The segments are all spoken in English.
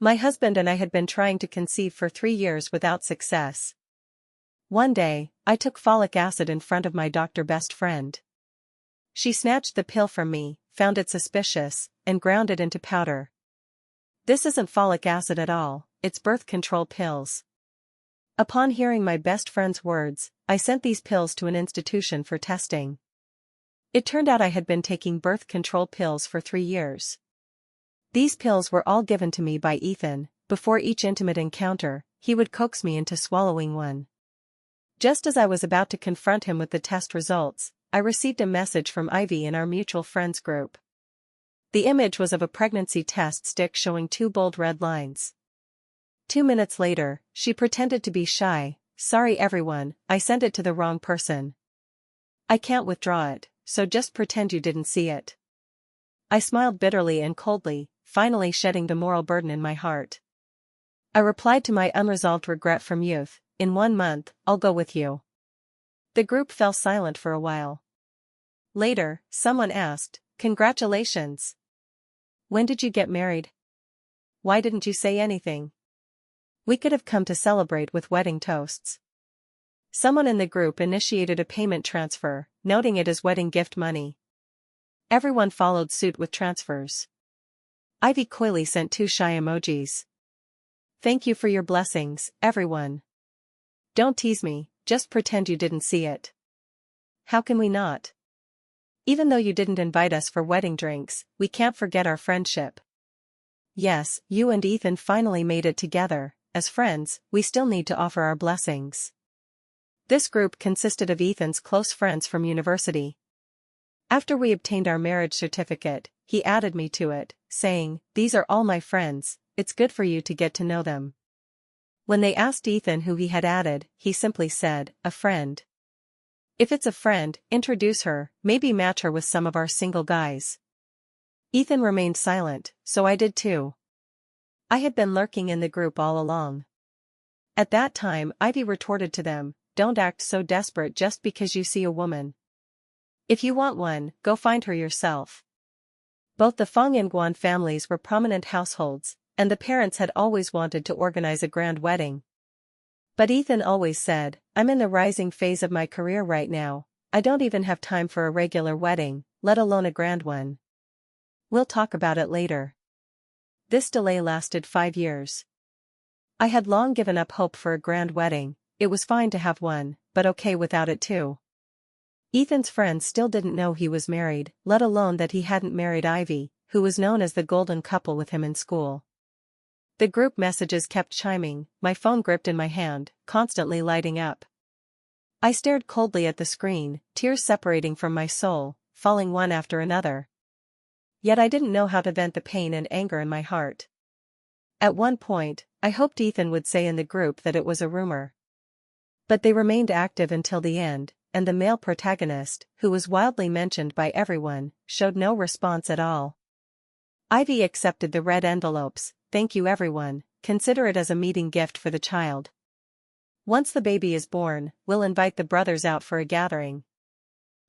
My husband and I had been trying to conceive for 3 years without success. One day, I took folic acid in front of my doctor best friend. She snatched the pill from me, found it suspicious, and ground it into powder. This isn't folic acid at all, it's birth control pills. Upon hearing my best friend's words, I sent these pills to an institution for testing. It turned out I had been taking birth control pills for 3 years. These pills were all given to me by Ethan. Before each intimate encounter, he would coax me into swallowing one. Just as I was about to confront him with the test results, I received a message from Ivy in our mutual friends group. The image was of a pregnancy test stick showing 2 bold red lines. 2 minutes later, she pretended to be shy. "Sorry everyone, I sent it to the wrong person. I can't withdraw it, so just pretend you didn't see it." I smiled bitterly and coldly, finally shedding the moral burden in my heart. I replied to my unresolved regret from youth, "In 1 month, I'll go with you." The group fell silent for a while. Later, someone asked, "Congratulations. When did you get married? Why didn't you say anything? We could have come to celebrate with wedding toasts." Someone in the group initiated a payment transfer, noting it as wedding gift money. Everyone followed suit with transfers. Ivy coyly sent 2 shy emojis. "Thank you for your blessings, everyone. Don't tease me, just pretend you didn't see it." "How can we not? Even though you didn't invite us for wedding drinks, we can't forget our friendship." "Yes, you and Ethan finally made it together. As friends, we still need to offer our blessings." This group consisted of Ethan's close friends from university. After we obtained our marriage certificate, he added me to it, saying, "These are all my friends, it's good for you to get to know them." When they asked Ethan who he had added, he simply said, "A friend." "If it's a friend, introduce her, maybe match her with some of our single guys." Ethan remained silent, so I did too. I had been lurking in the group all along. At that time, Ivy retorted to them, "Don't act so desperate just because you see a woman. If you want one, go find her yourself." Both the Fong and Guan families were prominent households, and the parents had always wanted to organize a grand wedding. But Ethan always said, "I'm in the rising phase of my career right now, I don't even have time for a regular wedding, let alone a grand one. We'll talk about it later." This delay lasted 5 years. I had long given up hope for a grand wedding. It was fine to have one, but okay without it too. Ethan's friends still didn't know he was married, let alone that he hadn't married Ivy, who was known as the golden couple with him in school. The group messages kept chiming, my phone gripped in my hand, constantly lighting up. I stared coldly at the screen, tears separating from my soul, falling one after another. Yet I didn't know how to vent the pain and anger in my heart. At one point, I hoped Ethan would say in the group that it was a rumor. But they remained active until the end, and the male protagonist, who was wildly mentioned by everyone, showed no response at all. Ivy accepted the red envelopes, "Thank you everyone, consider it as a meeting gift for the child. Once the baby is born, we'll invite the brothers out for a gathering.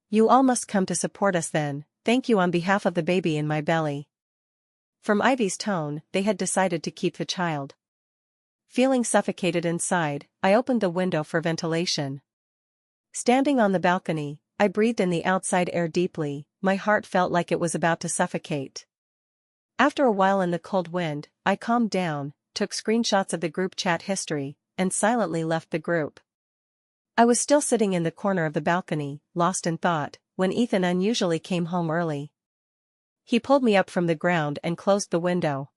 You all must come to support us then, thank you on behalf of the baby in my belly." From Ivy's tone, they had decided to keep the child. Feeling suffocated inside, I opened the window for ventilation. Standing on the balcony, I breathed in the outside air deeply, my heart felt like it was about to suffocate. After a while in the cold wind, I calmed down, took screenshots of the group chat history, and silently left the group. I was still sitting in the corner of the balcony, lost in thought, when Ethan unusually came home early. He pulled me up from the ground and closed the window.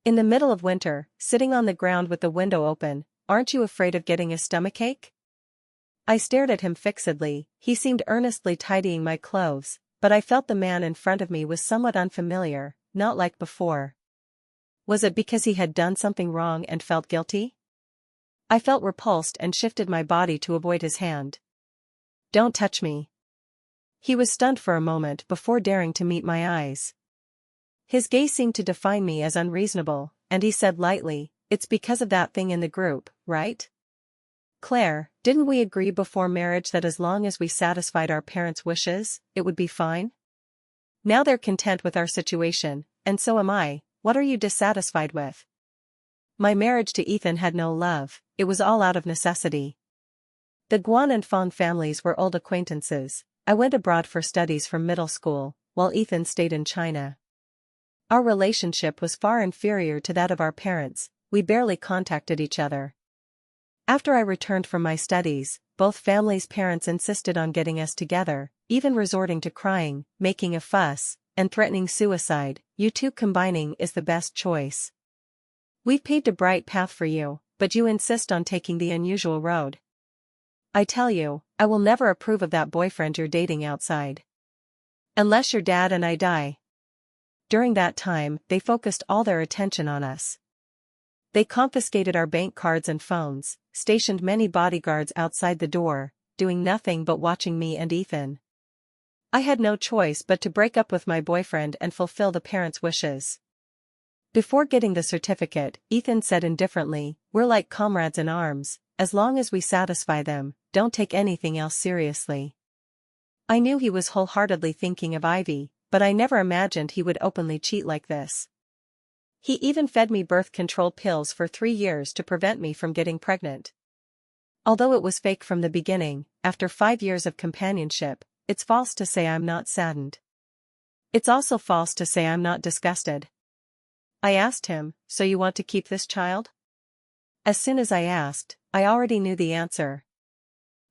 "In the middle of winter, sitting on the ground with the window open, aren't you afraid of getting a stomachache?" I stared at him fixedly. He seemed earnestly tidying my clothes, but I felt the man in front of me was somewhat unfamiliar, not like before. Was it because he had done something wrong and felt guilty? I felt repulsed and shifted my body to avoid his hand. "Don't touch me." He was stunned for a moment before daring to meet my eyes. His gaze seemed to define me as unreasonable, and he said lightly, "It's because of that thing in the group, right? Claire, didn't we agree before marriage that as long as we satisfied our parents' wishes, it would be fine? Now they're content with our situation, and so am I. What are you dissatisfied with?" My marriage to Ethan had no love, it was all out of necessity. The Guan and Fong families were old acquaintances. I went abroad for studies from middle school, while Ethan stayed in China. Our relationship was far inferior to that of our parents, we barely contacted each other. After I returned from my studies, both families' parents insisted on getting us together, even resorting to crying, making a fuss, and threatening suicide. You two combining is the best choice. We've paved a bright path for you, but you insist on taking the unusual road. I tell you, I will never approve of that boyfriend you're dating outside. Unless your dad and I die. During that time, they focused all their attention on us. They confiscated our bank cards and phones, stationed many bodyguards outside the door, doing nothing but watching me and Ethan. I had no choice but to break up with my boyfriend and fulfill the parents' wishes. Before getting the certificate, Ethan said indifferently, "We're like comrades in arms, as long as we satisfy them, don't take anything else seriously." I knew he was wholeheartedly thinking of Ivy, but I never imagined he would openly cheat like this. He even fed me birth control pills for 3 years to prevent me from getting pregnant. Although it was fake from the beginning, after 5 years of companionship, it's false to say I'm not saddened. It's also false to say I'm not disgusted. I asked him, "So you want to keep this child?" As soon as I asked, I already knew the answer.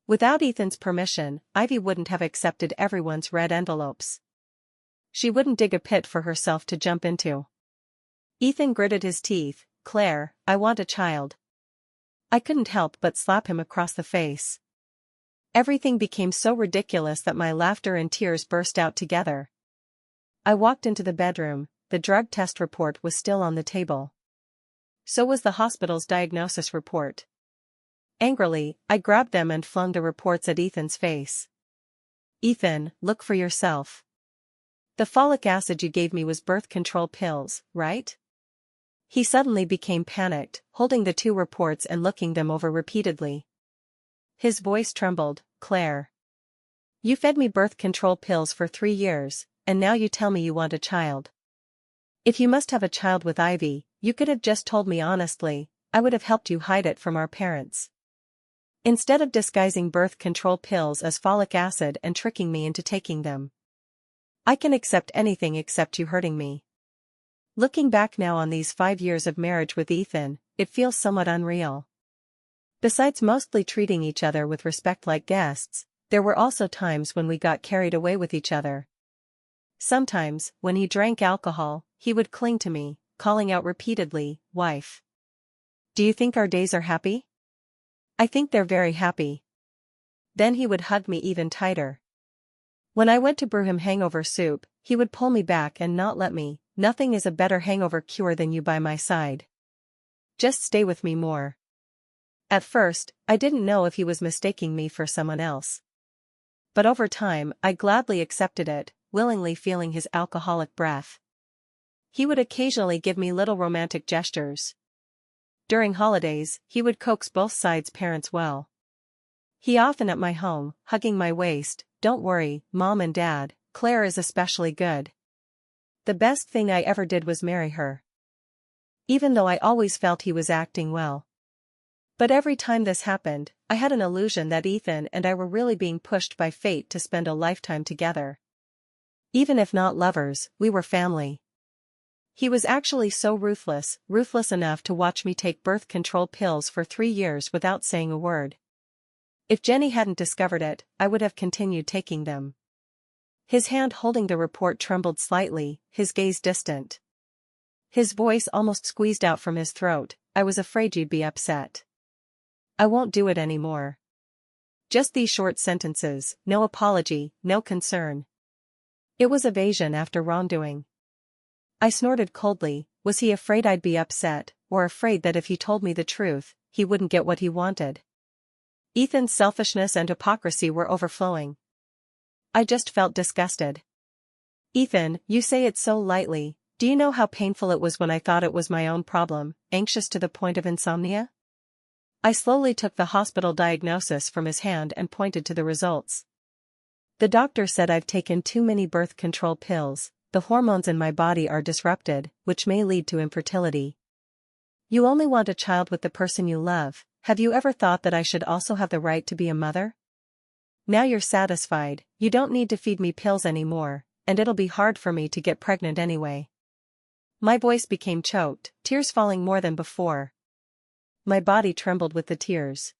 Without Ethan's permission, Ivy wouldn't have accepted everyone's red envelopes. She wouldn't dig a pit for herself to jump into. Ethan gritted his teeth. "Claire, I want a child." I couldn't help but slap him across the face. Everything became so ridiculous that my laughter and tears burst out together. I walked into the bedroom, the drug test report was still on the table. So was the hospital's diagnosis report. Angrily, I grabbed them and flung the reports at Ethan's face. "Ethan, look for yourself. The folic acid you gave me was birth control pills, right?" He suddenly became panicked, holding the 2 reports and looking them over repeatedly. His voice trembled. "Claire. You fed me birth control pills for 3 years, and now you tell me you want a child. If you must have a child with Ivy, you could have just told me honestly, I would have helped you hide it from our parents. Instead of disguising birth control pills as folic acid and tricking me into taking them. I can accept anything except you hurting me." Looking back now on these 5 years of marriage with Ethan, it feels somewhat unreal. Besides mostly treating each other with respect like guests, there were also times when we got carried away with each other. Sometimes, when he drank alcohol, he would cling to me, calling out repeatedly, "Wife. Do you think our days are happy?" "I think they're very happy." Then he would hug me even tighter. When I went to brew him hangover soup, he would pull me back and not let me. "Nothing is a better hangover cure than you by my side. Just stay with me more." At first, I didn't know if he was mistaking me for someone else. But over time, I gladly accepted it, willingly feeling his alcoholic breath. He would occasionally give me little romantic gestures. During holidays, he would coax both sides' parents well. He often at my home, hugging my waist, "Don't worry, Mom and Dad, Claire is especially good. The best thing I ever did was marry her." Even though I always felt he was acting well. But every time this happened, I had an illusion that Ethan and I were really being pushed by fate to spend a lifetime together. Even if not lovers, we were family. He was actually so ruthless enough to watch me take birth control pills for 3 years without saying a word. If Jenny hadn't discovered it, I would have continued taking them. His hand holding the report trembled slightly, his gaze distant. His voice almost squeezed out from his throat, "I was afraid you'd be upset. I won't do it anymore." Just these short sentences, no apology, no concern. It was evasion after wrongdoing. I snorted coldly. Was he afraid I'd be upset, or afraid that if he told me the truth, he wouldn't get what he wanted? Ethan's selfishness and hypocrisy were overflowing. I just felt disgusted. "Ethan, you say it so lightly, do you know how painful it was when I thought it was my own problem, anxious to the point of insomnia?" I slowly took the hospital diagnosis from his hand and pointed to the results. "The doctor said I've taken too many birth control pills, the hormones in my body are disrupted, which may lead to infertility." You only want a child with the person you love. Have you ever thought that I should also have the right to be a mother? Now you're satisfied, you don't need to feed me pills anymore, and it'll be hard for me to get pregnant anyway. My voice became choked, tears falling more than before. My body trembled with the tears.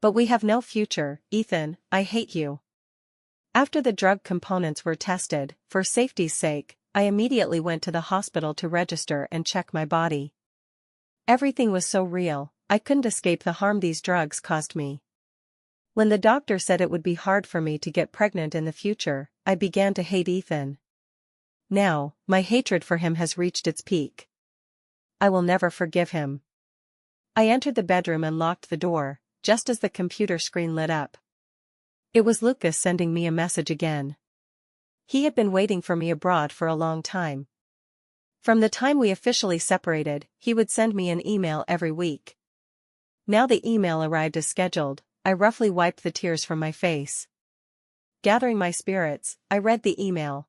But we have no future, Ethan, I hate you. After the drug components were tested, for safety's sake, I immediately went to the hospital to register and check my body. Everything was so real, I couldn't escape the harm these drugs caused me. When the doctor said it would be hard for me to get pregnant in the future, I began to hate Ethan. Now, my hatred for him has reached its peak. I will never forgive him. I entered the bedroom and locked the door, just as the computer screen lit up. It was Lucas sending me a message again. He had been waiting for me abroad for a long time. From the time we officially separated, he would send me an email every week. Now the email arrived as scheduled, I roughly wiped the tears from my face. Gathering my spirits, I read the email.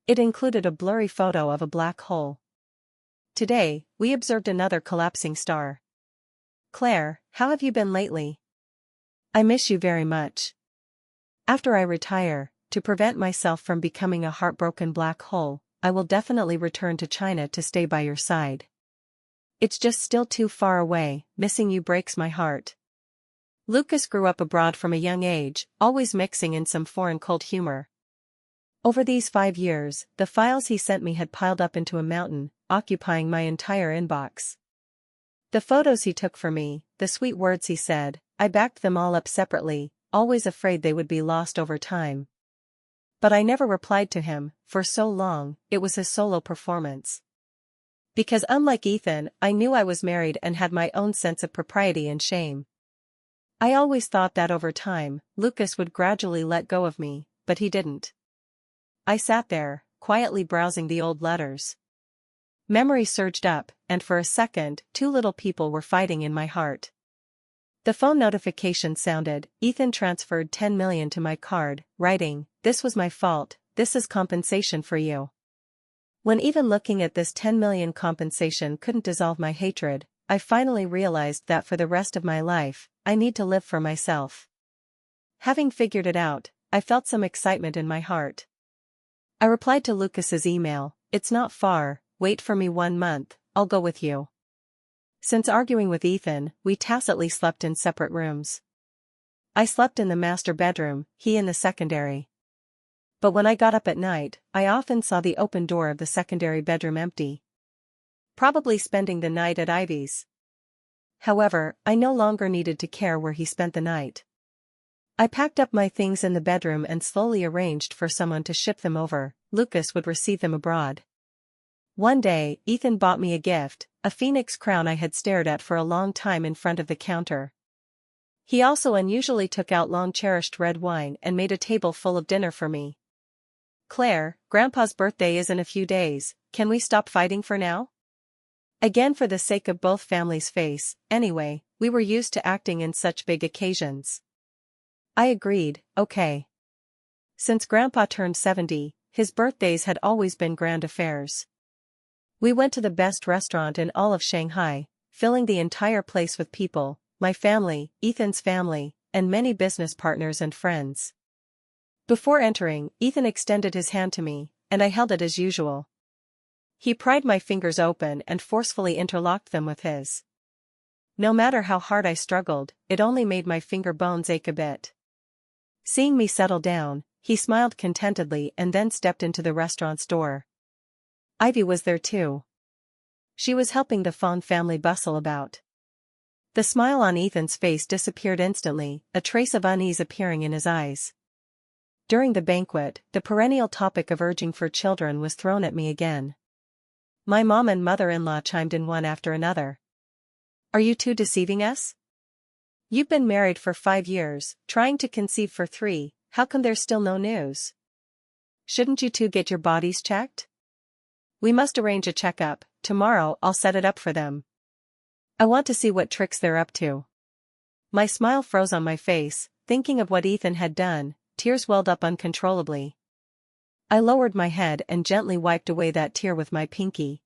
It included a blurry photo of a black hole. Today, we observed another collapsing star. Claire, how have you been lately? I miss you very much. After I retire, to prevent myself from becoming a heartbroken black hole, I will definitely return to China to stay by your side. It's just still too far away, missing you breaks my heart. Lucas grew up abroad from a young age, always mixing in some foreign cold humor. Over these 5 years, the files he sent me had piled up into a mountain, occupying my entire inbox. The photos he took for me, the sweet words he said, I backed them all up separately, always afraid they would be lost over time. But I never replied to him, for so long, it was his solo performance. Because unlike Ethan, I knew I was married and had my own sense of propriety and shame. I always thought that over time, Lucas would gradually let go of me, but he didn't. I sat there, quietly browsing the old letters. Memory surged up, and for a second, 2 little people were fighting in my heart. The phone notification sounded, Ethan transferred 10 million to my card, writing, "This was my fault, this is compensation for you." When even looking at this 10 million compensation couldn't dissolve my hatred, I finally realized that for the rest of my life, I need to live for myself. Having figured it out, I felt some excitement in my heart. I replied to Lucas's email, "It's not far, wait for me 1 month, I'll go with you." Since arguing with Ethan, we tacitly slept in separate rooms. I slept in the master bedroom, he in the secondary. But when I got up at night, I often saw the open door of the secondary bedroom empty. Probably spending the night at Ivy's. However, I no longer needed to care where he spent the night. I packed up my things in the bedroom and slowly arranged for someone to ship them over. Lucas would receive them abroad. One day, Ethan bought me a gift, a phoenix crown I had stared at for a long time in front of the counter. He also unusually took out long-cherished red wine and made a table full of dinner for me. "Claire, Grandpa's birthday is in a few days, can we stop fighting for now?" Again, for the sake of both families' face, anyway, we were used to acting in such big occasions. I agreed, okay. Since Grandpa turned 70, his birthdays had always been grand affairs. We went to the best restaurant in all of Shanghai, filling the entire place with people, my family, Ethan's family, and many business partners and friends. Before entering, Ethan extended his hand to me, and I held it as usual. He pried my fingers open and forcefully interlocked them with his. No matter how hard I struggled, it only made my finger bones ache a bit. Seeing me settle down, he smiled contentedly and then stepped into the restaurant's door. Ivy was there too. She was helping the Fawn family bustle about. The smile on Ethan's face disappeared instantly, a trace of unease appearing in his eyes. During the banquet, the perennial topic of urging for children was thrown at me again. My mom and mother-in-law chimed in one after another. "Are you two deceiving us? You've been married for 5 years, trying to conceive for 3, how come there's still no news? Shouldn't you two get your bodies checked? We must arrange a checkup, tomorrow I'll set it up for them. I want to see what tricks they're up to." My smile froze on my face, thinking of what Ethan had done, tears welled up uncontrollably. I lowered my head and gently wiped away that tear with my pinky.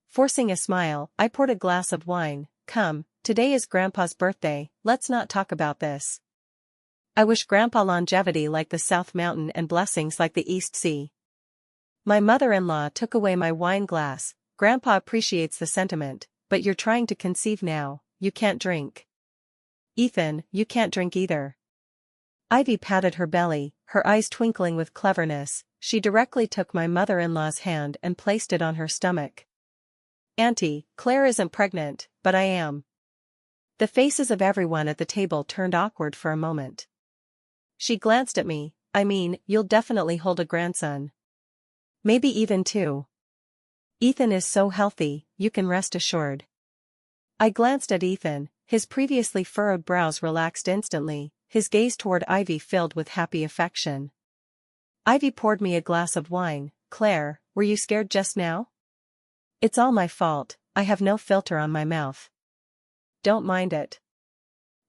Forcing a smile, I poured a glass of wine. Come, today is Grandpa's birthday, let's not talk about this. I wish Grandpa longevity like the South Mountain and blessings like the East Sea. My mother-in-law took away my wine glass. Grandpa appreciates the sentiment, but you're trying to conceive now, you can't drink. Ethan, you can't drink either. Ivy patted her belly, her eyes twinkling with cleverness. She directly took my mother-in-law's hand and placed it on her stomach. Auntie, Claire isn't pregnant, but I am. The faces of everyone at the table turned awkward for a moment. She glanced at me. I mean, you'll definitely hold a grandson. Maybe even two. Ethan is so healthy, you can rest assured. I glanced at Ethan, his previously furrowed brows relaxed instantly, his gaze toward Ivy filled with happy affection. Ivy poured me a glass of wine. Claire, were you scared just now? It's all my fault, I have no filter on my mouth. Don't mind it.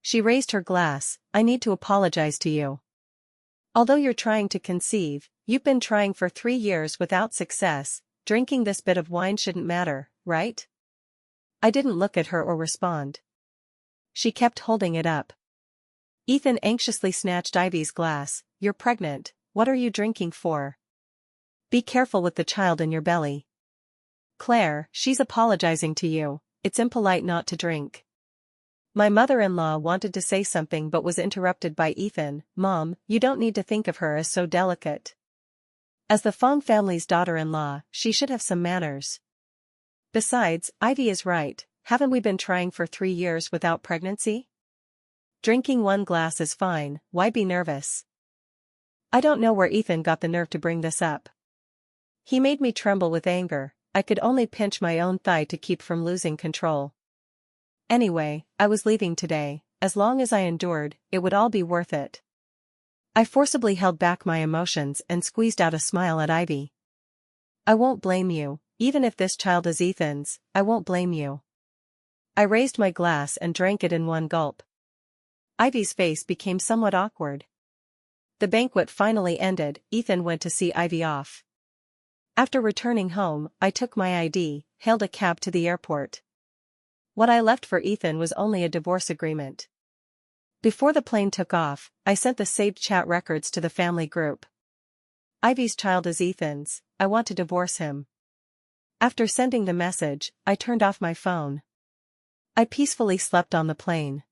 She raised her glass. I need to apologize to you. Although you're trying to conceive, you've been trying for 3 years without success, drinking this bit of wine shouldn't matter, right? I didn't look at her or respond. She kept holding it up. Ethan anxiously snatched Ivy's glass. You're pregnant, what are you drinking for? Be careful with the child in your belly. Claire, she's apologizing to you, it's impolite not to drink. My mother-in-law wanted to say something but was interrupted by Ethan. Mom, you don't need to think of her as so delicate. As the Fong family's daughter-in-law, she should have some manners. Besides, Ivy is right, haven't we been trying for 3 years without pregnancy? Drinking 1 glass is fine, why be nervous? I don't know where Ethan got the nerve to bring this up. He made me tremble with anger. I could only pinch my own thigh to keep from losing control. Anyway, I was leaving today. As long as I endured, it would all be worth it. I forcibly held back my emotions and squeezed out a smile at Ivy. I won't blame you, even if this child is Ethan's, I won't blame you. I raised my glass and drank it in one gulp. Ivy's face became somewhat awkward. The banquet finally ended. Ethan went to see Ivy off. After returning home, I took my ID, hailed a cab to the airport. What I left for Ethan was only a divorce agreement. Before the plane took off, I sent the saved chat records to the family group. Ivy's child is Ethan's, I want to divorce him. After sending the message, I turned off my phone. I peacefully slept on the plane.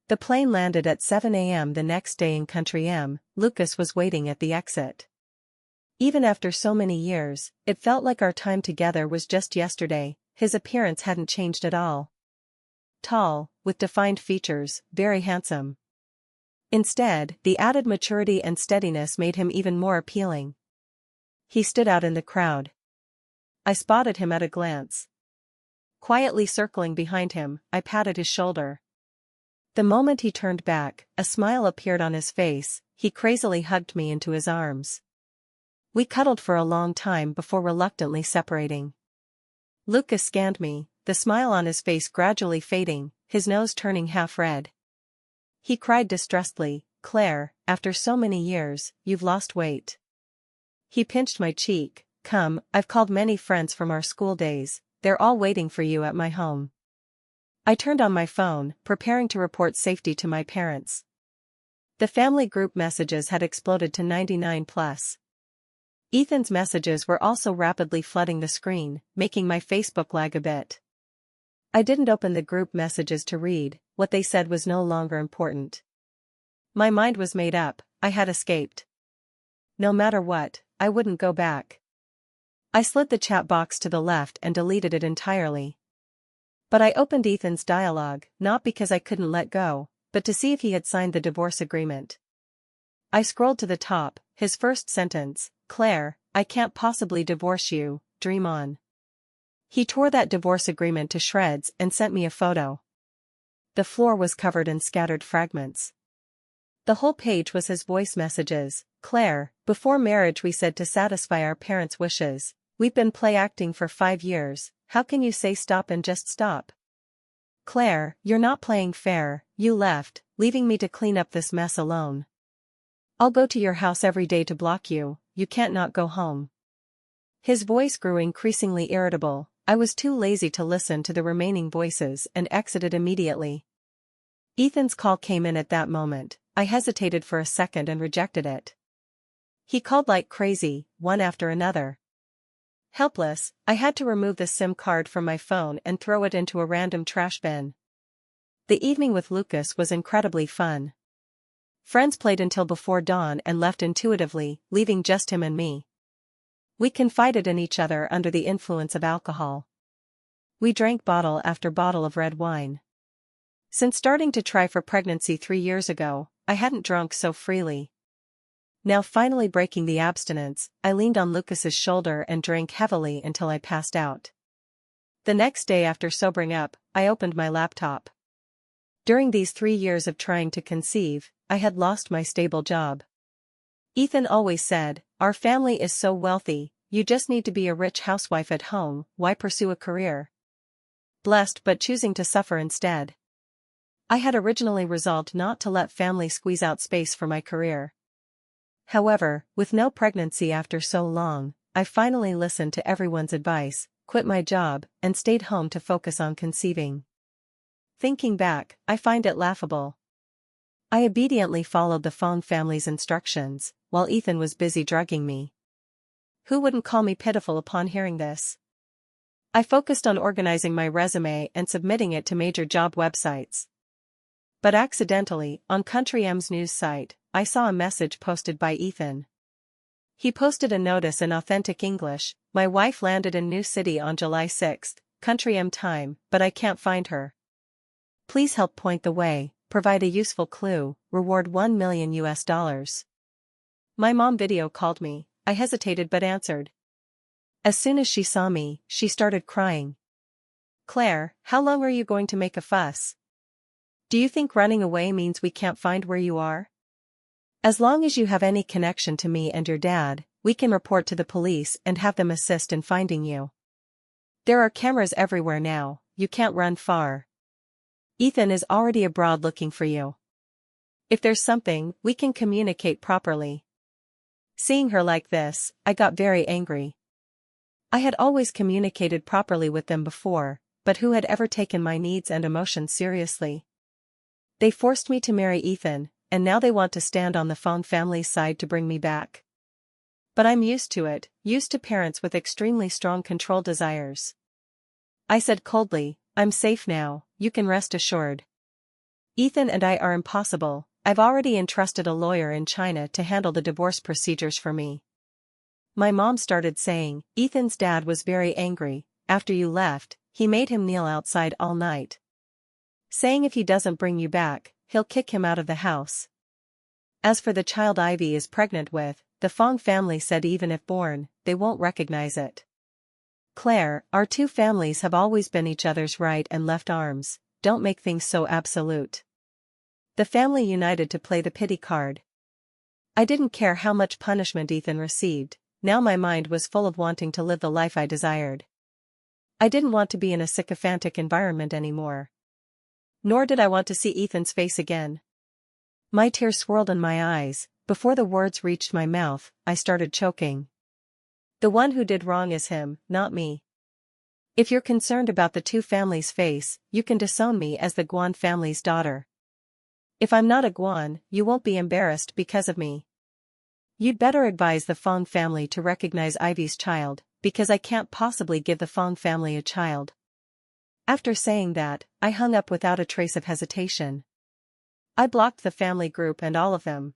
The plane landed at 7 a.m. the next day in Country M. Lucas was waiting at the exit. Even after so many years, it felt like our time together was just yesterday. His appearance hadn't changed at all. Tall, with defined features, very handsome. Instead, the added maturity and steadiness made him even more appealing. He stood out in the crowd. I spotted him at a glance. Quietly circling behind him, I patted his shoulder. The moment he turned back, a smile appeared on his face. He crazily hugged me into his arms. We cuddled for a long time before reluctantly separating. Lucas scanned me, the smile on his face gradually fading, his nose turning half red. He cried distressfully, Claire, after so many years, you've lost weight. He pinched my cheek. Come, I've called many friends from our school days, they're all waiting for you at my home. I turned on my phone, preparing to report safety to my parents. The family group messages had exploded to 99 plus. Ethan's messages were also rapidly flooding the screen, making my Facebook lag a bit. I didn't open the group messages to read, what they said was no longer important. My mind was made up, I had escaped. No matter what, I wouldn't go back. I slid the chat box to the left and deleted it entirely. But I opened Ethan's dialogue, not because I couldn't let go, but to see if he had signed the divorce agreement. I scrolled to the top, his first sentence, Claire, I can't possibly divorce you, dream on. He tore that divorce agreement to shreds and sent me a photo. The floor was covered in scattered fragments. The whole page was his voice messages. Claire, before marriage we said to satisfy our parents' wishes. We've been play acting for 5 years, how can you say stop and just stop? Claire, you're not playing fair, you left, leaving me to clean up this mess alone. I'll go to your house every day to block you, you can't not go home. His voice grew increasingly irritable. I was too lazy to listen to the remaining voices and exited immediately. Ethan's call came in at that moment. I hesitated for a second and rejected it. He called like crazy, one after another. Helpless, I had to remove the SIM card from my phone and throw it into a random trash bin. The evening with Lucas was incredibly fun. Friends played until before dawn and left intuitively, leaving just him and me. We confided in each other under the influence of alcohol. We drank bottle after bottle of red wine. Since starting to try for pregnancy 3 years ago, I hadn't drunk so freely. Now finally breaking the abstinence, I leaned on Lucas's shoulder and drank heavily until I passed out. The next day after sobering up, I opened my laptop. During these 3 years of trying to conceive, I had lost my stable job. Ethan always said, "Our family is so wealthy, you just need to be a rich housewife at home, why pursue a career?" Blessed but choosing to suffer instead. I had originally resolved not to let family squeeze out space for my career. However, with no pregnancy after so long, I finally listened to everyone's advice, quit my job, and stayed home to focus on conceiving. Thinking back, I find it laughable. I obediently followed the Fong family's instructions, while Ethan was busy drugging me. Who wouldn't call me pitiful upon hearing this? I focused on organizing my resume and submitting it to major job websites. But accidentally, on Country M's news site, I saw a message posted by Ethan. He posted a notice in authentic English: "My wife landed in New City on July 6th, Country M time, but I can't find her. Please help point the way, provide a useful clue, reward $1 million US." My mom video called me. I hesitated but answered. As soon as she saw me, she started crying. "Claire, how long are you going to make a fuss? Do you think running away means we can't find where you are? As long as you have any connection to me and your dad, we can report to the police and have them assist in finding you. There are cameras everywhere now, you can't run far. Ethan is already abroad looking for you. If there's something, we can communicate properly." Seeing her like this, I got very angry. I had always communicated properly with them before, but who had ever taken my needs and emotions seriously? They forced me to marry Ethan, and now they want to stand on the Fong family's side to bring me back. But I'm used to it, used to parents with extremely strong control desires. I said coldly, "I'm safe now, you can rest assured. Ethan and I are impossible. I've already entrusted a lawyer in China to handle the divorce procedures for me." My mom started saying, "Ethan's dad was very angry, after you left, he made him kneel outside all night. Saying if he doesn't bring you back, he'll kick him out of the house. As for the child Ivy is pregnant with, the Fong family said even if born, they won't recognize it. Claire, our two families have always been each other's right and left arms, don't make things so absolute." The family united to play the pity card. I didn't care how much punishment Ethan received, now my mind was full of wanting to live the life I desired. I didn't want to be in a sycophantic environment anymore. Nor did I want to see Ethan's face again. My tears swirled in my eyes. Before the words reached my mouth, I started choking. The one who did wrong is him, not me. If you're concerned about the two families' face, you can disown me as the Guan family's daughter. If I'm not a Guan, you won't be embarrassed because of me. You'd better advise the Fong family to recognize Ivy's child, because I can't possibly give the Fong family a child. After saying that, I hung up without a trace of hesitation. I blocked the family group and all of them.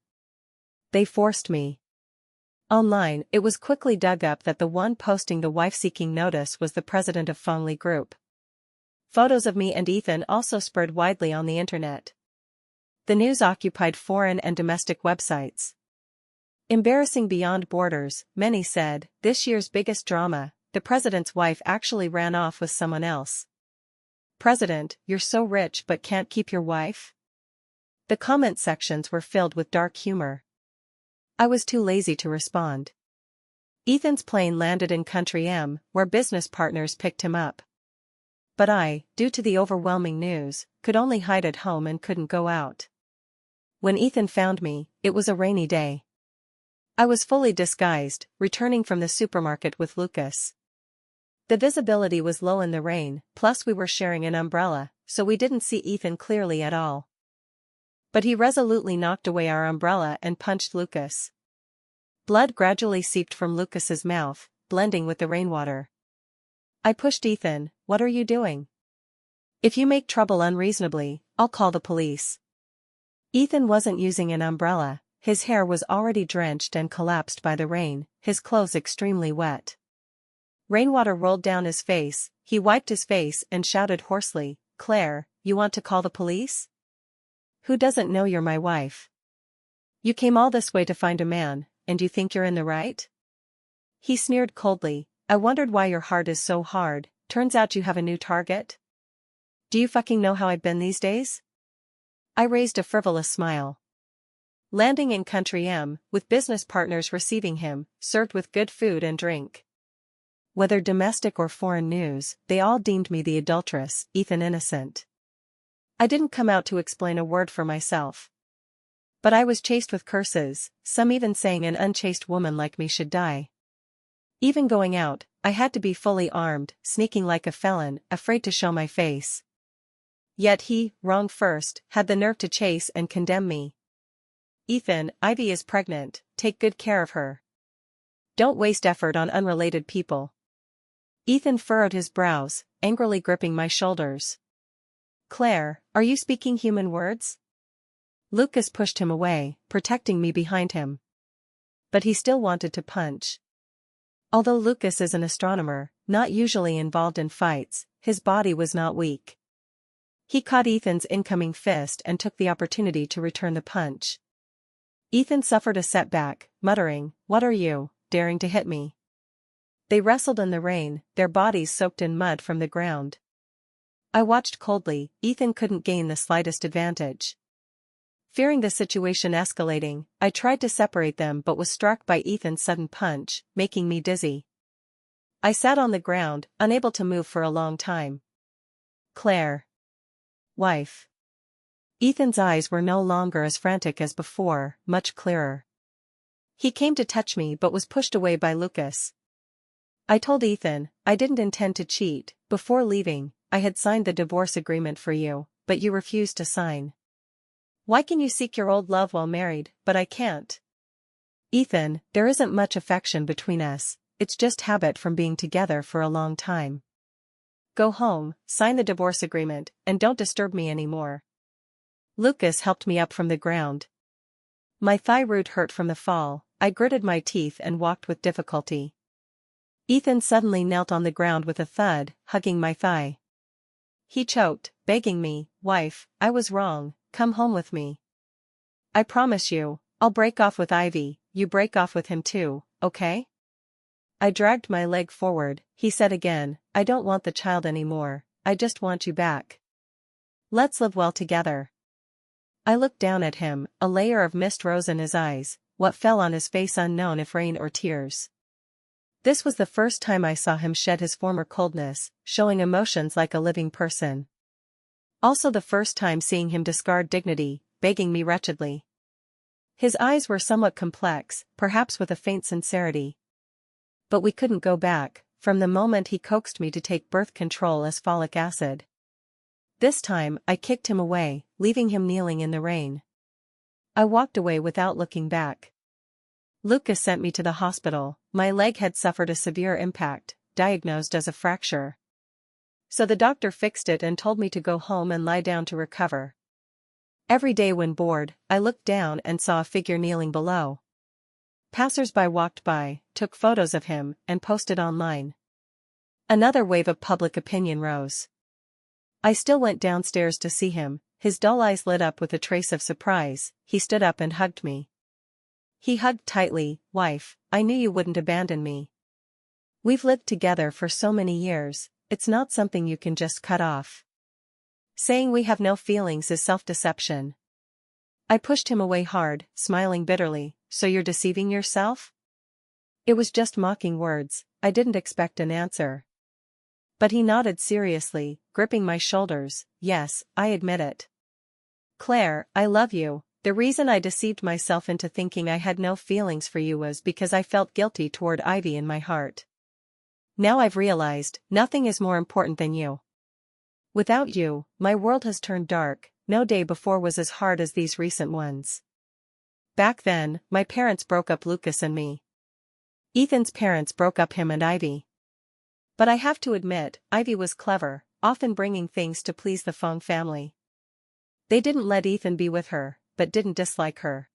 They forced me. Online, it was quickly dug up that the one posting the wife-seeking notice was the president of Fongli Group. Photos of me and Ethan also spread widely on the internet. The news occupied foreign and domestic websites. Embarrassing beyond borders, many said, "This year's biggest drama, the president's wife actually ran off with someone else. President, you're so rich but can't keep your wife?" The comment sections were filled with dark humor. I was too lazy to respond. Ethan's plane landed in Country M, where business partners picked him up. But I, due to the overwhelming news, could only hide at home and couldn't go out. When Ethan found me, it was a rainy day. I was fully disguised, returning from the supermarket with Lucas. The visibility was low in the rain, plus we were sharing an umbrella, so we didn't see Ethan clearly at all. But he resolutely knocked away our umbrella and punched Lucas. Blood gradually seeped from Lucas's mouth, blending with the rainwater. I pushed Ethan. "What are you doing? If you make trouble unreasonably, I'll call the police." Ethan wasn't using an umbrella, his hair was already drenched and collapsed by the rain, his clothes extremely wet. Rainwater rolled down his face, he wiped his face and shouted hoarsely, "Claire, you want to call the police? Who doesn't know you're my wife? You came all this way to find a man, and you think you're in the right?" He sneered coldly. "I wondered why your heart is so hard, turns out you have a new target? Do you fucking know how I've been these days?" I raised a frivolous smile. Landing in Country M, with business partners receiving him, served with good food and drink. Whether domestic or foreign news, they all deemed me the adulteress, Ethan innocent. I didn't come out to explain a word for myself. But I was chased with curses, some even saying an unchaste woman like me should die. Even going out, I had to be fully armed, sneaking like a felon, afraid to show my face. Yet he, wrong first, had the nerve to chase and condemn me. "Ethan, Ivy is pregnant, take good care of her. Don't waste effort on unrelated people." Ethan furrowed his brows, angrily gripping my shoulders. "Claire, are you speaking human words?" Lucas pushed him away, protecting me behind him. But he still wanted to punch. Although Lucas is an astronomer, not usually involved in fights, his body was not weak. He caught Ethan's incoming fist and took the opportunity to return the punch. Ethan suffered a setback, muttering, "What are you, daring to hit me?" They wrestled in the rain, their bodies soaked in mud from the ground. I watched coldly. Ethan couldn't gain the slightest advantage. Fearing the situation escalating, I tried to separate them but was struck by Ethan's sudden punch, making me dizzy. I sat on the ground, unable to move for a long time. "Claire. Wife." Ethan's eyes were no longer as frantic as before, much clearer. He came to touch me but was pushed away by Lucas. I told Ethan, "I didn't intend to cheat. Before leaving, I had signed the divorce agreement for you, but you refused to sign. Why can you seek your old love while married, but I can't? Ethan, there isn't much affection between us, it's just habit from being together for a long time. Go home, sign the divorce agreement, and don't disturb me anymore." Lucas helped me up from the ground. My thigh root hurt from the fall, I gritted my teeth and walked with difficulty. Ethan suddenly knelt on the ground with a thud, hugging my thigh. He choked, begging me, "Wife, I was wrong, come home with me. I promise you, I'll break off with Ivy, you break off with him too, okay?" I dragged my leg forward. He said again, "I don't want the child anymore, I just want you back. Let's live well together." I looked down at him, a layer of mist rose in his eyes, what fell on his face unknown if rain or tears. This was the first time I saw him shed his former coldness, showing emotions like a living person. Also the first time seeing him discard dignity, begging me wretchedly. His eyes were somewhat complex, perhaps with a faint sincerity. But we couldn't go back, from the moment he coaxed me to take birth control as folic acid. This time, I kicked him away, leaving him kneeling in the rain. I walked away without looking back. Lucas sent me to the hospital. My leg had suffered a severe impact, diagnosed as a fracture. So the doctor fixed it and told me to go home and lie down to recover. Every day when bored, I looked down and saw a figure kneeling below. Passers-by walked by, took photos of him, and posted online. Another wave of public opinion rose. I still went downstairs to see him, his dull eyes lit up with a trace of surprise. He stood up and hugged me. He hugged tightly. "Wife, I knew you wouldn't abandon me. We've lived together for so many years, it's not something you can just cut off. Saying we have no feelings is self-deception." I pushed him away hard, smiling bitterly. "So you're deceiving yourself?" It was just mocking words, I didn't expect an answer. But he nodded seriously, gripping my shoulders. "Yes, I admit it. Claire, I love you. The reason I deceived myself into thinking I had no feelings for you was because I felt guilty toward Ivy in my heart. Now I've realized, nothing is more important than you. Without you, my world has turned dark. No day before was as hard as these recent ones. Back then, my parents broke up Lucas and me. Ethan's parents broke up him and Ivy. But I have to admit, Ivy was clever, often bringing things to please the Fong family. They didn't let Ethan be with her, but didn't dislike her.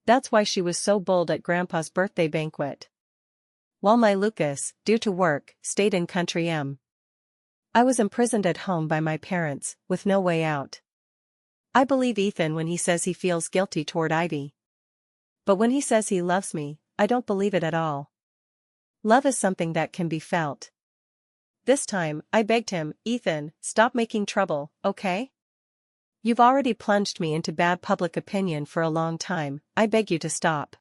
That's why she was so bold at Grandpa's birthday banquet. While my Lucas, due to work, stayed in country M. I was imprisoned at home by my parents, with no way out. I believe Ethan when he says he feels guilty toward Ivy. But when he says he loves me, I don't believe it at all. Love is something that can be felt. This time, I begged him, Ethan, stop making trouble, okay? You've already plunged me into bad public opinion for a long time, I beg you to stop.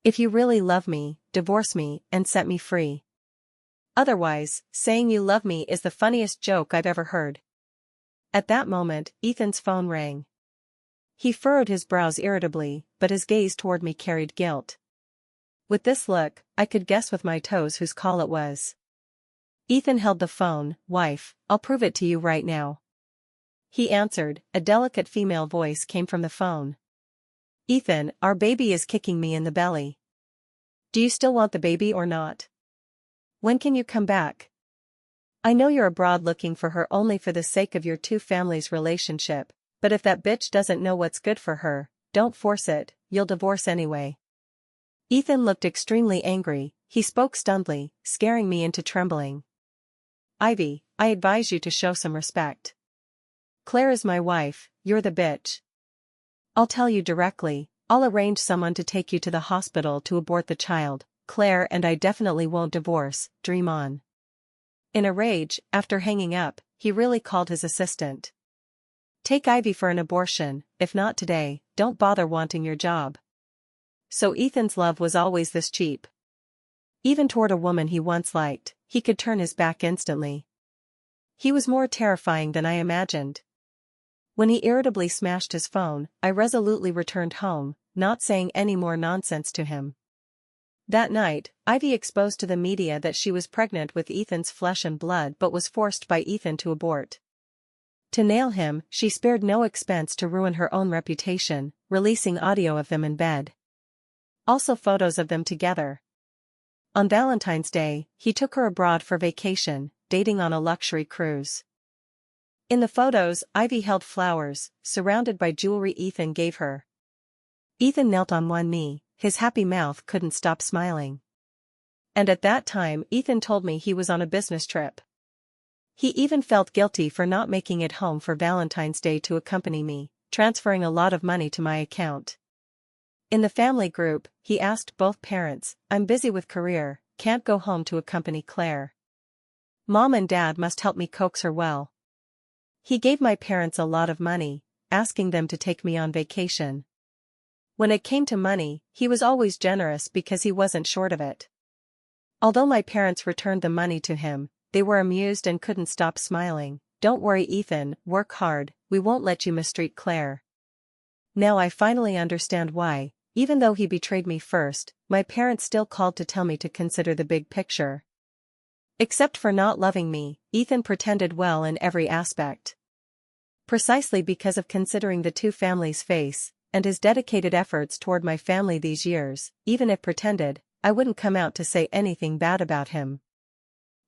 If you really love me, divorce me and set me free. Otherwise, saying you love me is the funniest joke I've ever heard. At that moment, Ethan's phone rang. He furrowed his brows irritably, but his gaze toward me carried guilt. With this look, I could guess with my toes whose call it was. Ethan held the phone. Wife, I'll prove it to you right now. He answered, a delicate female voice came from the phone. Ethan, our baby is kicking me in the belly. Do you still want the baby or not? When can you come back? I know you're abroad looking for her only for the sake of your two families' relationship, but if that bitch doesn't know what's good for her, don't force it, you'll divorce anyway. Ethan looked extremely angry, he spoke stunnedly, scaring me into trembling. Ivy, I advise you to show some respect. Claire is my wife, you're the bitch. I'll tell you directly, I'll arrange someone to take you to the hospital to abort the child. Claire and I definitely won't divorce, dream on. In a rage, after hanging up, he really called his assistant. Take Ivy for an abortion, if not today, don't bother wanting your job. So Ethan's love was always this cheap. Even toward a woman he once liked, he could turn his back instantly. He was more terrifying than I imagined. When he irritably smashed his phone, I resolutely returned home, not saying any more nonsense to him. That night, Ivy exposed to the media that she was pregnant with Ethan's flesh and blood but was forced by Ethan to abort. To nail him, she spared no expense to ruin her own reputation, releasing audio of them in bed. Also photos of them together. On Valentine's Day, he took her abroad for vacation, dating on a luxury cruise. In the photos, Ivy held flowers, surrounded by jewelry Ethan gave her. Ethan knelt on one knee, his happy mouth couldn't stop smiling. And at that time Ethan told me he was on a business trip. He even felt guilty for not making it home for Valentine's Day to accompany me, transferring a lot of money to my account. In the family group, he asked both parents, I'm busy with career, can't go home to accompany Claire. Mom and Dad must help me coax her well. He gave my parents a lot of money, asking them to take me on vacation. When it came to money, he was always generous because he wasn't short of it. Although my parents returned the money to him, they were amused and couldn't stop smiling. Don't worry Ethan, work hard, we won't let you mistreat Claire. Now I finally understand why, even though he betrayed me first, my parents still called to tell me to consider the big picture. Except for not loving me, Ethan pretended well in every aspect. Precisely because of considering the two families' face, and his dedicated efforts toward my family these years, even if pretended, I wouldn't come out to say anything bad about him.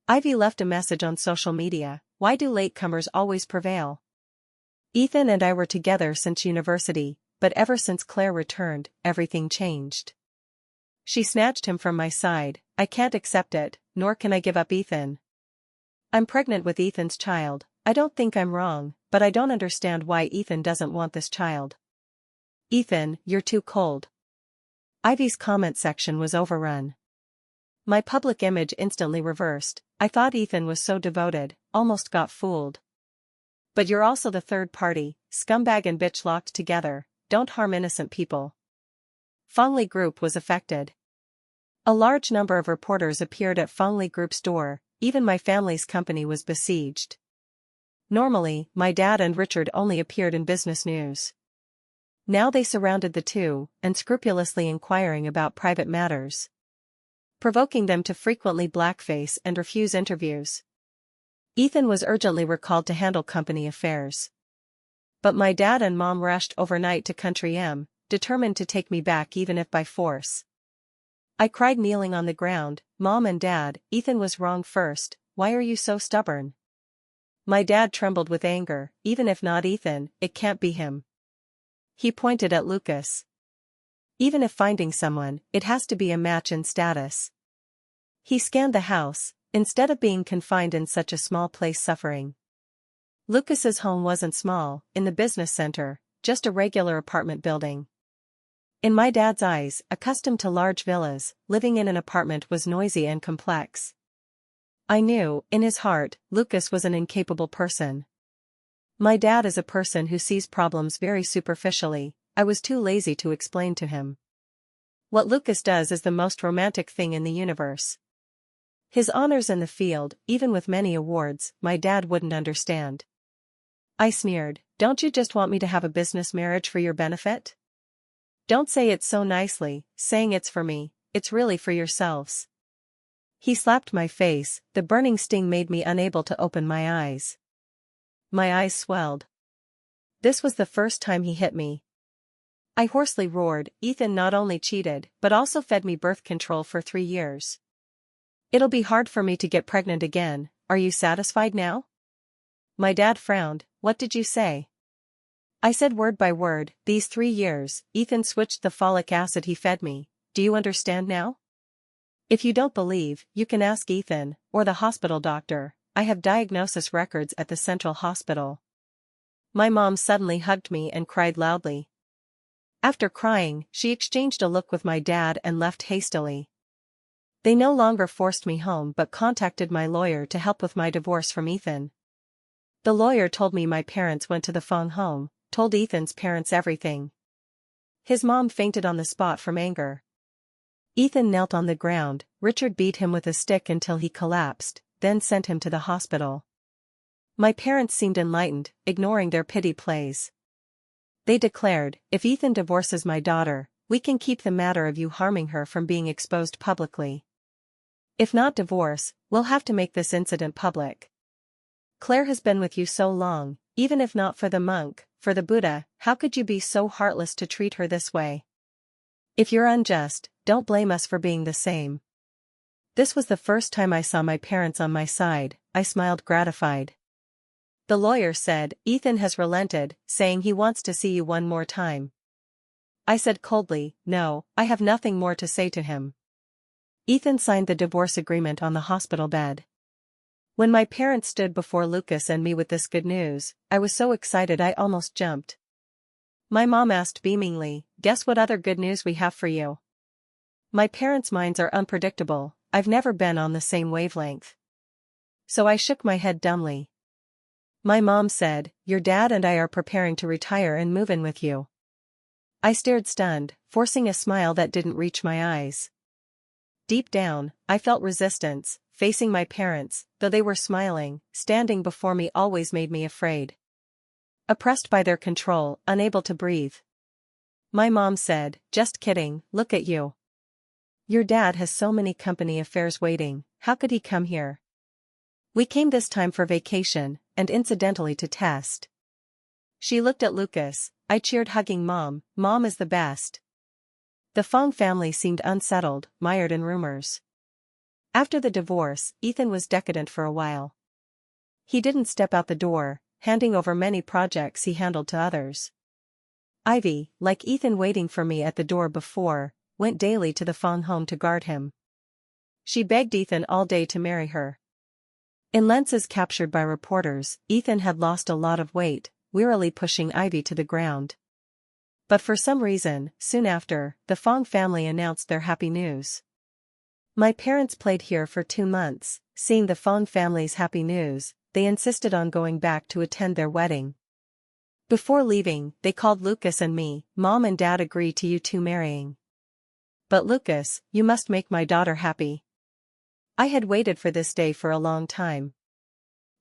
Ivy left a message on social media, why do latecomers always prevail? Ethan and I were together since university, but ever since Claire returned, everything changed. She snatched him from my side, I can't accept it, nor can I give up Ethan. I'm pregnant with Ethan's child, I don't think I'm wrong, but I don't understand why Ethan doesn't want this child. Ethan, you're too cold. Ivy's comment section was overrun. My public image instantly reversed, I thought Ethan was so devoted, almost got fooled. But you're also the third party, scumbag and bitch locked together, don't harm innocent people. Fongli Group was affected. A large number of reporters appeared at Fongli Group's door, even my family's company was besieged. Normally, my dad and Richard only appeared in business news. Now they surrounded the two, unscrupulously inquiring about private matters. provoking them to frequently blackface and refuse interviews. Ethan was urgently recalled to handle company affairs. But my dad and mom rushed overnight to Country M, determined to take me back even if by force. I cried kneeling on the ground, "Mom and Dad, Ethan was wrong first, why are you so stubborn?" My dad trembled with anger, "Even if not Ethan, it can't be him." He pointed at Lucas. "Even if finding someone, it has to be a match in status." He scanned the house, instead of being confined in such a small place suffering. Lucas's home wasn't small, in the business center, just a regular apartment building. In my dad's eyes, accustomed to large villas, living in an apartment was noisy and complex. I knew, in his heart, Lucas was an incapable person. My dad is a person who sees problems very superficially. I was too lazy to explain to him. What Lucas does is the most romantic thing in the universe. His honors in the field, even with many awards, my dad wouldn't understand. I sneered, "Don't you just want me to have a business marriage for your benefit? Don't say it so nicely, saying it's for me, it's really for yourselves." He slapped my face, the burning sting made me unable to open my eyes. My eyes swelled. This was the first time he hit me. I hoarsely roared, "Ethan not only cheated, but also fed me birth control for 3 years. It'll be hard for me to get pregnant again, are you satisfied now?" My dad frowned, "What did you say?" I said word by word, "These 3 years, Ethan switched the folic acid he fed me, do you understand now? If you don't believe, you can ask Ethan, or the hospital doctor, I have diagnosis records at the central hospital." My mom suddenly hugged me and cried loudly. After crying, she exchanged a look with my dad and left hastily. They no longer forced me home but contacted my lawyer to help with my divorce from Ethan. The lawyer told me my parents went to the Fong home, told Ethan's parents everything. His mom fainted on the spot from anger. Ethan knelt on the ground, Richard beat him with a stick until he collapsed, then sent him to the hospital. My parents seemed enlightened, ignoring their pity plays. They declared, "If Ethan divorces my daughter, we can keep the matter of you harming her from being exposed publicly. If not divorce, we'll have to make this incident public. Claire has been with you so long, even if not for the monk, for the Buddha, how could you be so heartless to treat her this way? If you're unjust, don't blame us for being the same." This was the first time I saw my parents on my side. I smiled gratified. The lawyer said, "Ethan has relented, saying he wants to see you one more time." I said coldly, "No, I have nothing more to say to him." Ethan signed the divorce agreement on the hospital bed. When my parents stood before Lucas and me with this good news, I was so excited I almost jumped. My mom asked beamingly, "Guess what other good news we have for you?" My parents' minds are unpredictable, I've never been on the same wavelength. So I shook my head dumbly. My mom said, "Your dad and I are preparing to retire and move in with you." I stared stunned, forcing a smile that didn't reach my eyes. Deep down, I felt resistance. Facing my parents, though they were smiling, standing before me always made me afraid. Oppressed by their control, unable to breathe. My mom said, "Just kidding, look at you. Your dad has so many company affairs waiting, how could he come here? We came this time for vacation, and incidentally to test." She looked at Lucas, I cheered hugging Mom, "Mom is the best." The Fong family seemed unsettled, mired in rumors. After the divorce, Ethan was decadent for a while. He didn't step out the door, handing over many projects he handled to others. Ivy, like Ethan waiting for me at the door before, went daily to the Fong home to guard him. She begged Ethan all day to marry her. In lenses captured by reporters, Ethan had lost a lot of weight, wearily pushing Ivy to the ground. But for some reason, soon after, the Fong family announced their happy news. My parents played here for 2 months, seeing the Fong family's happy news, they insisted on going back to attend their wedding. Before leaving, they called Lucas and me, "Mom and Dad agree to you two marrying. But Lucas, you must make my daughter happy." I had waited for this day for a long time.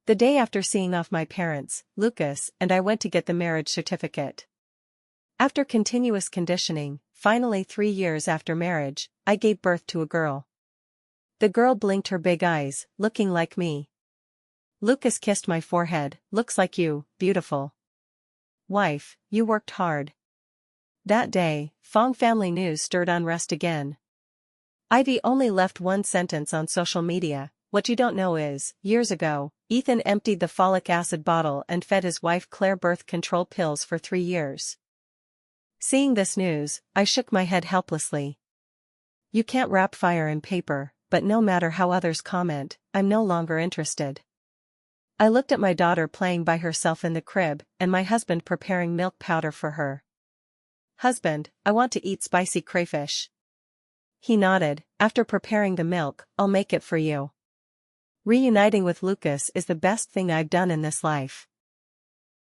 The day after seeing off my parents, Lucas and I went to get the marriage certificate. After continuous conditioning, finally 3 years after marriage, I gave birth to a girl. The girl blinked her big eyes, looking like me. Lucas kissed my forehead. Looks like you, beautiful wife, you worked hard. That day, Fong family news stirred unrest again. Ivy only left one sentence on social media. What you don't know is, years ago, Ethan emptied the folic acid bottle and fed his wife Claire birth control pills for 3 years. Seeing this news, I shook my head helplessly. You can't wrap fire in paper, but no matter how others comment, I'm no longer interested. I looked at my daughter playing by herself in the crib, and my husband preparing milk powder for her. Husband, I want to eat spicy crayfish. He nodded. After preparing the milk, I'll make it for you. Reuniting with Lucas is the best thing I've done in this life.